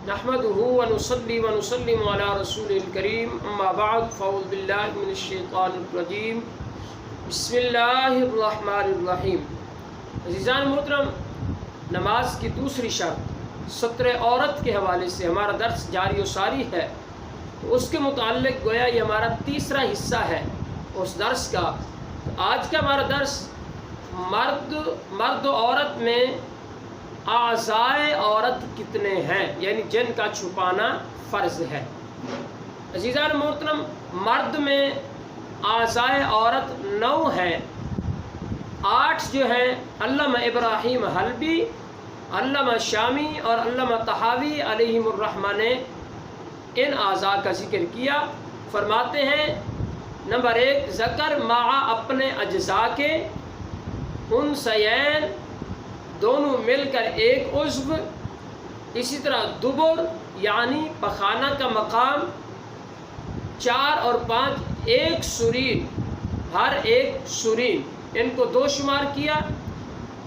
نحمده ونصلي ونسلم على رسوله الكريم اما بعد فاعوذ بالله من الشیطان الرجیم بسم اللہ الرحمن الرحیم۔ عزیزان محترم، نماز کی دوسری شرط ستر عورت کے حوالے سے ہمارا درس جاری و ساری ہے، تو اس کے متعلق گویا یہ ہمارا تیسرا حصہ ہے اس درس کا۔ آج کا ہمارا درس مرد و عورت میں اعضائے عورت کتنے ہیں، یعنی جن کا چھپانا فرض ہے۔ عزیزان محترم، مرد میں اعضائے عورت 9 ہیں، 8 جو ہیں علامہ ابراہیم حلبی، علامہ شامی اور علامہ طحاوی علیہم الرحمہ نے ان اعضاء کا ذکر کیا۔ فرماتے ہیں نمبر 1 ذکر مع اپنے اجزاء کے، انثیین دونوں مل کر ایک عضو، اسی طرح دبر یعنی پخانہ کا مقام، 4 اور 5 ایک سرین، ہر ایک سرین، ان کو 2 شمار کیا،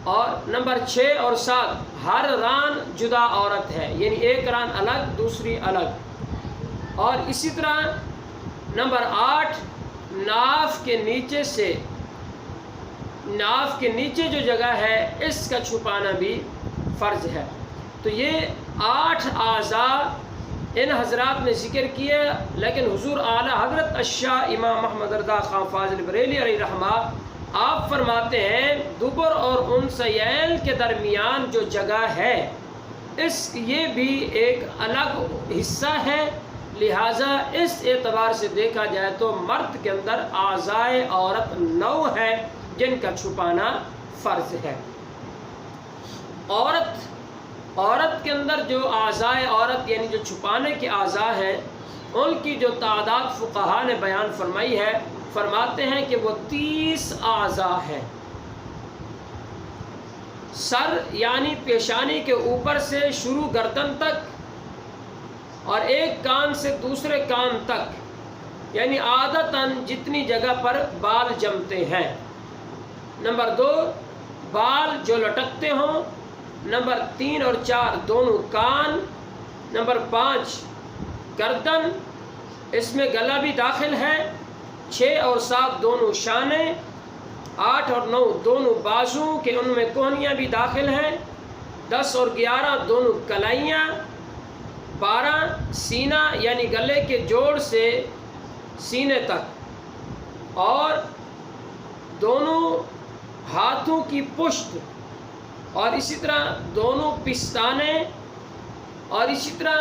اور نمبر 6 اور 7 ہر ران جدا عورت ہے، یعنی ایک ران الگ دوسری الگ، اور اسی طرح نمبر 8 ناف کے نیچے سے، ناف کے نیچے جو جگہ ہے اس کا چھپانا بھی فرض ہے۔ تو یہ 8 اعضاء ان حضرات نے ذکر کیا، لیکن حضور اعلیٰ حضرت الشاہ امام محمد رضا خان فاضل بریلوی علیہ رحمہ آپ فرماتے ہیں دبر اور انثیین کے درمیان جو جگہ ہے یہ بھی ایک الگ حصہ ہے، لہٰذا اس اعتبار سے دیکھا جائے تو مرد کے اندر اعضائے عورت 9 ہے جن کا چھپانا فرض ہے۔ عورت کے اندر جو اعضائے عورت یعنی جو چھپانے کے اعضاء ہیں ان کی جو تعداد فقہا نے بیان فرمائی ہے، فرماتے ہیں کہ وہ 30 اعضاء ہیں۔ سر یعنی پیشانی کے اوپر سے شروع گردن تک، اور ایک کان سے دوسرے کان تک، یعنی عادتاً جتنی جگہ پر بال جمتے ہیں۔ نمبر 2 بال جو لٹکتے ہوں۔ نمبر 3 اور 4 دونوں کان۔ نمبر 5 گردن، اس میں گلا بھی داخل ہے۔ 6 اور 7 دونوں شانے۔ 8 اور 9 دونوں بازو کہ ان میں کوہنیاں بھی داخل ہیں۔ 10 اور 11 دونوں کلائیاں۔ 12 سینہ یعنی گلے کے جوڑ سے سینے تک، اور دونوں ہاتھوں کی پشت، اور اسی طرح دونوں پستانے، اور اسی طرح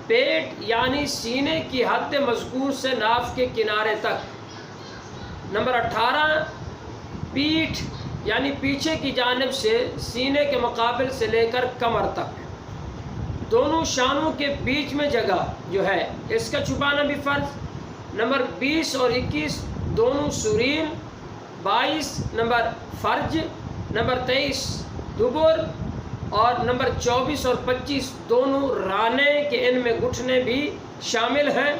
پیٹ یعنی سینے کی حد مذکور سے ناف کے کنارے تک۔ نمبر 18 پیٹھ یعنی پیچھے کی جانب سے سینے کے مقابل سے لے کر کمر تک۔ دونوں شانوں کے بیچ میں جگہ جو ہے اس کا چھپانا بھی فرض۔ نمبر 20 اور 21 دونوں سرین۔ 22 نمبر فرج۔ نمبر 23 دبر، اور نمبر 24 اور 25 دونوں رانے کہ ان میں گھٹنے بھی شامل ہیں۔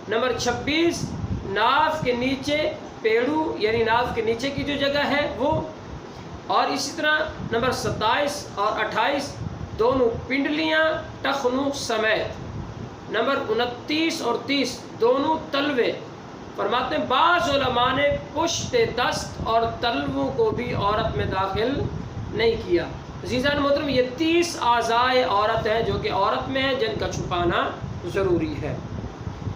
نمبر 26 ناف کے نیچے پیڑو یعنی ناف کے نیچے کی جو جگہ ہے وہ، اور اسی طرح نمبر 27 اور 28 دونوں پنڈلیاں ٹخنوں سمیت۔ نمبر 29 اور 30 دونوں تلوے۔ فرماتے ہیں بعض علماء نے پشت دست اور تلووں کو بھی عورت میں داخل نہیں کیا۔ عزیزان محترم، یہ 30 اعضائے عورت ہیں جو کہ عورت میں ہیں جن کا چھپانا ضروری ہے۔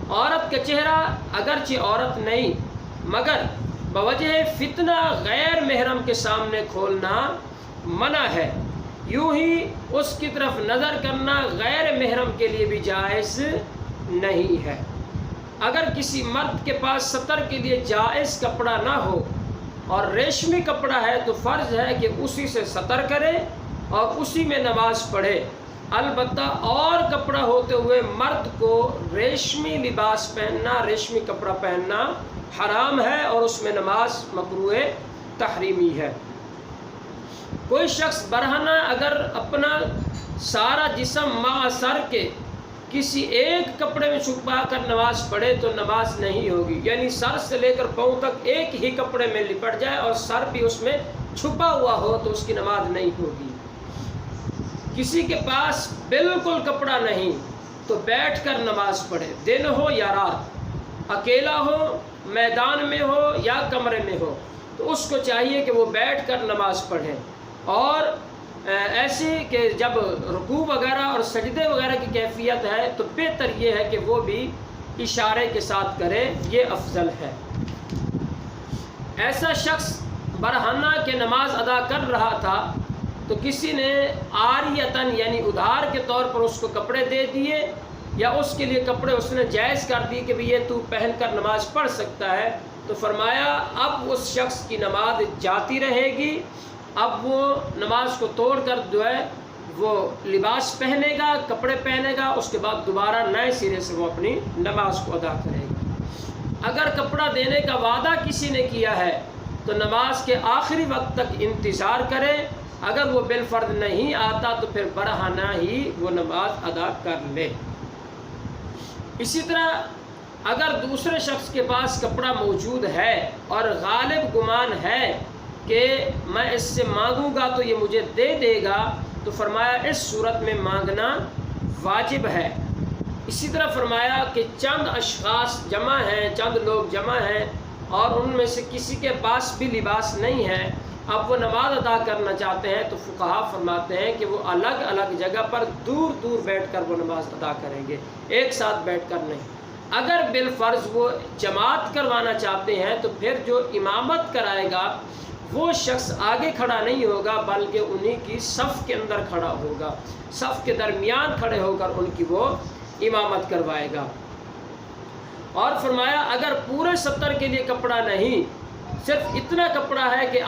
عورت کا چہرہ اگرچہ عورت نہیں مگر بوجہ فتنہ غیر محرم کے سامنے کھولنا منع ہے، یوں ہی اس کی طرف نظر کرنا غیر محرم کے لیے بھی جائز نہیں ہے۔ اگر کسی مرد کے پاس ستر کے لیے جائز کپڑا نہ ہو اور ریشمی کپڑا ہے تو فرض ہے کہ اسی سے ستر کرے اور اسی میں نماز پڑھے۔ البتہ اور کپڑا ہوتے ہوئے مرد کو ریشمی لباس پہننا، ریشمی کپڑا پہننا حرام ہے اور اس میں نماز مکروہ تحریمی ہے۔ کوئی شخص برہنہ اگر اپنا سارا جسم مع سر کے کسی ایک کپڑے میں چھپا کر نماز پڑھے تو نماز نہیں ہوگی، یعنی سر سے لے کر پاؤں تک ایک ہی کپڑے میں لپٹ جائے اور سر بھی اس میں چھپا ہوا ہو تو اس کی نماز نہیں ہوگی۔ کسی کے پاس بالکل کپڑا نہیں تو بیٹھ کر نماز پڑھے، دن ہو یا رات، اکیلا ہو، میدان میں ہو یا کمرے میں ہو، تو اس کو چاہیے کہ وہ بیٹھ کر نماز پڑھے۔ اور ایسے کہ جب رکوع وغیرہ اور سجدے وغیرہ کی کیفیت ہے تو بہتر یہ ہے کہ وہ بھی اشارے کے ساتھ کرے، یہ افضل ہے۔ ایسا شخص برہنہ کہ نماز ادا کر رہا تھا تو کسی نے عاریتاً یعنی ادھار کے طور پر اس کو کپڑے دے دیے، یا اس کے لیے کپڑے اس نے جائز کر دی کہ یہ تو پہن کر نماز پڑھ سکتا ہے، تو فرمایا اب اس شخص کی نماز جاتی رہے گی، اب وہ نماز کو توڑ کر جو ہے وہ لباس پہنے گا، کپڑے پہنے گا، اس کے بعد دوبارہ نئے سرے سے وہ اپنی نماز کو ادا کرے گا۔ اگر کپڑا دینے کا وعدہ کسی نے کیا ہے تو نماز کے آخری وقت تک انتظار کرے، اگر وہ بالفرض نہیں آتا تو پھر برہنہ ہی وہ نماز ادا کر لے۔ اسی طرح اگر دوسرے شخص کے پاس کپڑا موجود ہے اور غالب گمان ہے کہ میں اس سے مانگوں گا تو یہ مجھے دے دے گا، تو فرمایا اس صورت میں مانگنا واجب ہے۔ اسی طرح فرمایا کہ چند اشخاص جمع ہیں، چند لوگ جمع ہیں اور ان میں سے کسی کے پاس بھی لباس نہیں ہے، اب وہ نماز ادا کرنا چاہتے ہیں تو فقہا فرماتے ہیں کہ وہ الگ الگ جگہ پر دور دور بیٹھ کر وہ نماز ادا کریں گے، ایک ساتھ بیٹھ کر نہیں۔ اگر بالفرض وہ جماعت کروانا چاہتے ہیں تو پھر جو امامت کرائے گا وہ شخص آگے کھڑا نہیں ہوگا بلکہ انہی کی صف کے اندر کھڑا ہوگا، صف کے درمیان کھڑے ہو کر ان کی وہ امامت کروائے گا۔ اور فرمایا اگر پورے 70 کے لیے کپڑا نہیں، صرف اتنا کپڑا ہے کہ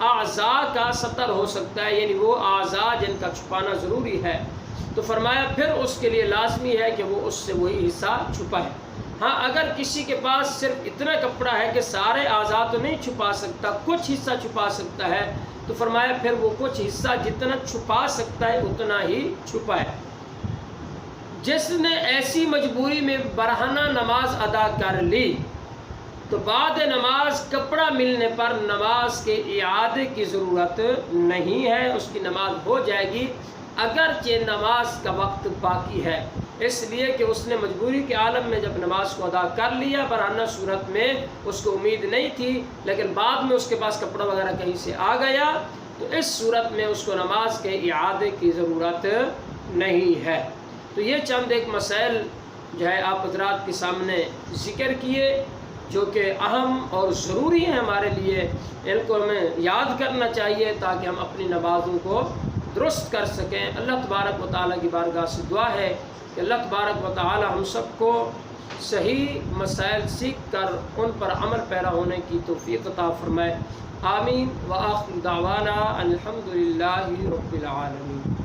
اعضاء کا ستر ہو سکتا ہے، یعنی وہ اعضاء جن کا چھپانا ضروری ہے، تو فرمایا پھر اس کے لیے لازمی ہے کہ وہ اس سے وہی حصہ چھپائے۔ ہاں اگر کسی کے پاس صرف اتنا کپڑا ہے کہ سارے اعضاء تو نہیں چھپا سکتا، کچھ حصہ چھپا سکتا ہے، تو فرمایا پھر وہ کچھ حصہ جتنا چھپا سکتا ہے اتنا ہی چھپائے۔ جس نے ایسی مجبوری میں برہنہ نماز ادا کر لی تو بعد نماز کپڑا ملنے پر نماز کے اعادے کی ضرورت نہیں ہے، اس کی نماز ہو جائے گی اگرچہ نماز کا وقت باقی ہے، اس لیے کہ اس نے مجبوری کے عالم میں جب نماز کو ادا کر لیا، برہنہ صورت میں اس کو امید نہیں تھی لیکن بعد میں اس کے پاس کپڑا وغیرہ کہیں سے آ گیا، تو اس صورت میں اس کو نماز کے اعادے کی ضرورت نہیں ہے۔ تو یہ چند ایک مسائل جو ہے آپ حضرات کے سامنے ذکر کیے جو کہ اہم اور ضروری ہیں ہمارے لیے، ان کو ہمیں یاد کرنا چاہیے تاکہ ہم اپنی نمازوں کو درست کر سکیں۔ اللہ تبارک و تعالیٰ کی بارگاہ سے دعا ہے کہ اللہ تبارک و تعالیٰ ہم سب کو صحیح مسائل سیکھ کر ان پر عمل پیرا ہونے کی توفیق عطا فرمائے۔ آمین۔ وآخر دعوانا الحمد للہ رب العالمین۔